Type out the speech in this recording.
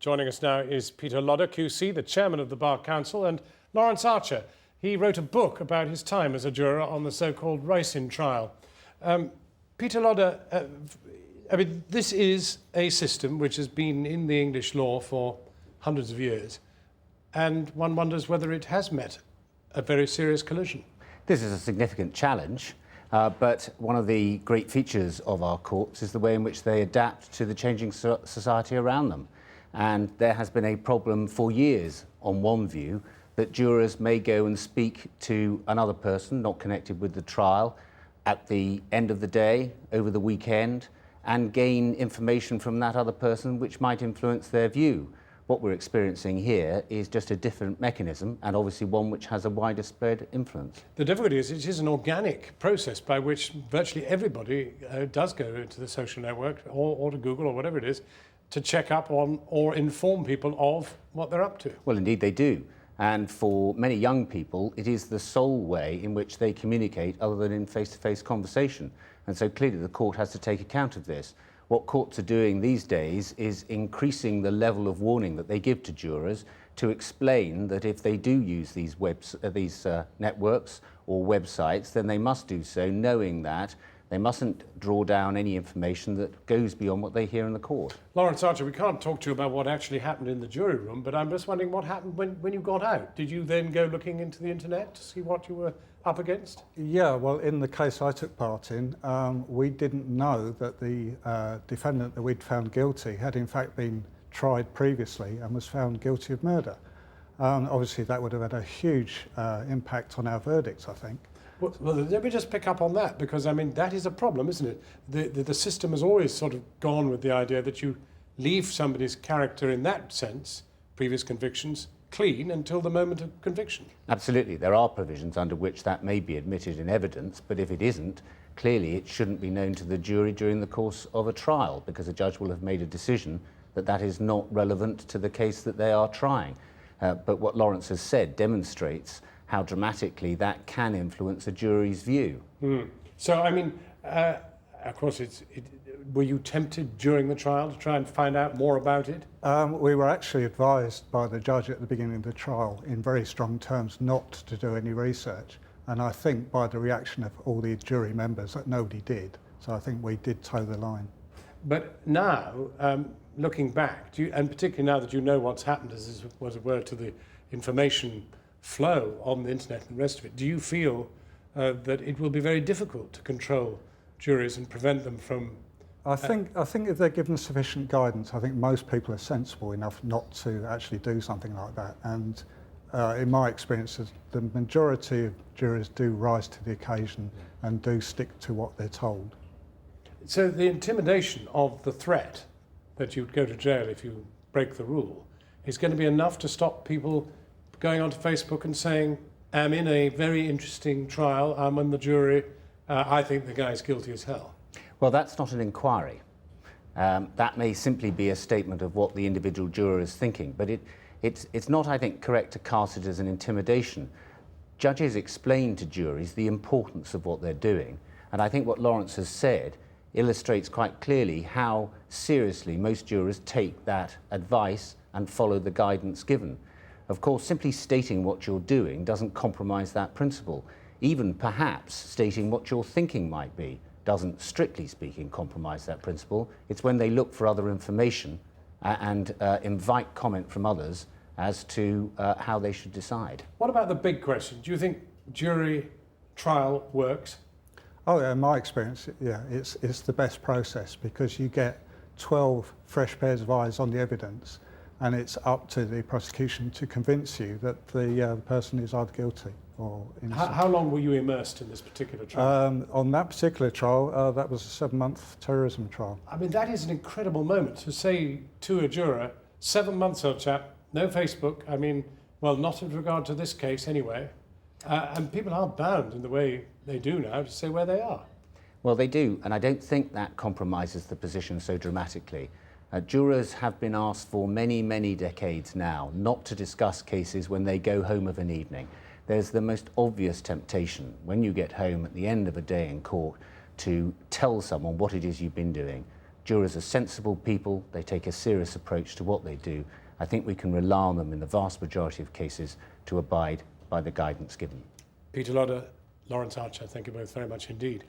Joining us now is Peter Lodder, QC, the chairman of the Bar Council, and Lawrence Archer. He wrote a book about his time as a juror on the so-called Ricin trial. Peter Lodder, this is a system which has been in the English law for hundreds of years, and one wonders whether it has met a very serious collision. This is a significant challenge, but one of the great features of our courts is the way in which they adapt to the changing society around them. And there has been a problem for years, on one view, that jurors may go and speak to another person not connected with the trial at the end of the day, over the weekend, and gain information from that other person which might influence their view. What we're experiencing here is just a different mechanism, and obviously one which has a wider spread influence. The difficulty is it is an organic process by which virtually everybody does go into the social network or to Google or whatever it is to check up on or inform people of what they're up to. Well, indeed they do. And for many young people, it is the sole way in which they communicate other than in face-to-face conversation. And so clearly the court has to take account of this. What courts are doing these days is increasing the level of warning that they give to jurors to explain that if they do use these networks or websites, then they must do so knowing that they mustn't draw down any information that goes beyond what they hear in the court. Lawrence Archer, we can't talk to you about what actually happened in the jury room, but I'm just wondering what happened when you got out. Did you then go looking into the internet to see what you were up against? Yeah, well, in the case I took part in, we didn't know that the defendant that we'd found guilty had in fact been tried previously and was found guilty of murder. Obviously, that would have had a huge impact on our verdicts, I think. Well, let me just pick up on that, because, I mean, that is a problem, isn't it? The system has always sort of gone with the idea that you leave somebody's character in that sense, previous convictions, clean until the moment of conviction. Absolutely. There are provisions under which that may be admitted in evidence, but if it isn't, clearly it shouldn't be known to the jury during the course of a trial, because a judge will have made a decision that that is not relevant to the case that they are trying. But what Lawrence has said demonstrates how dramatically that can influence a jury's view. So, I mean, of course, were you tempted during the trial to try and find out more about it? We were actually advised by the judge at the beginning of the trial in very strong terms not to do any research. And I think by the reaction of all the jury members that nobody did. So I think we did toe the line. But now, looking back, and particularly now that you know what's happened, as it were, to the information flow on the internet and the rest of it, do you feel that it will be very difficult to control juries and prevent them from... I think if they're given sufficient guidance, I think most people are sensible enough not to actually do something like that. And in my experience, the majority of jurors do rise to the occasion and do stick to what they're told. So the intimidation of the threat that you'd go to jail if you break the rule is going to be enough to stop people going onto Facebook and saying, I'm in a very interesting trial, I'm on the jury, I think the guy's guilty as hell? Well, that's not an inquiry. That may simply be a statement of what the individual juror is thinking, but it's not, I think, correct to cast it as an intimidation. Judges explain to juries the importance of what they're doing, and I think what Lawrence has said illustrates quite clearly how seriously most jurors take that advice and follow the guidance given. Of course, simply stating what you're doing doesn't compromise that principle. Even perhaps stating what your thinking might be doesn't, strictly speaking, compromise that principle. It's when they look for other information and invite comment from others as to how they should decide. What about the big question? Do you think jury trial works? Oh, yeah, in my experience, yeah, it's the best process because you get 12 fresh pairs of eyes on the evidence, and it's up to the prosecution to convince you that the person is either guilty or innocent. How long were you immersed in this particular trial? On that particular trial, that was a 7-month terrorism trial. I mean, that is an incredible moment to say to a juror, 7 months, old chap, no Facebook. I mean, well, not in regard to this case anyway. And people are bound in the way they do now to say where they are. Well, they do, and I don't think that compromises the position so dramatically. Jurors have been asked for many, many decades now not to discuss cases when they go home of an evening. There's the most obvious temptation when you get home at the end of a day in court to tell someone what it is you've been doing. Jurors are sensible people, they take a serious approach to what they do. I think we can rely on them in the vast majority of cases to abide by the guidance given. Peter Lodder, Lawrence Archer, thank you both very much indeed.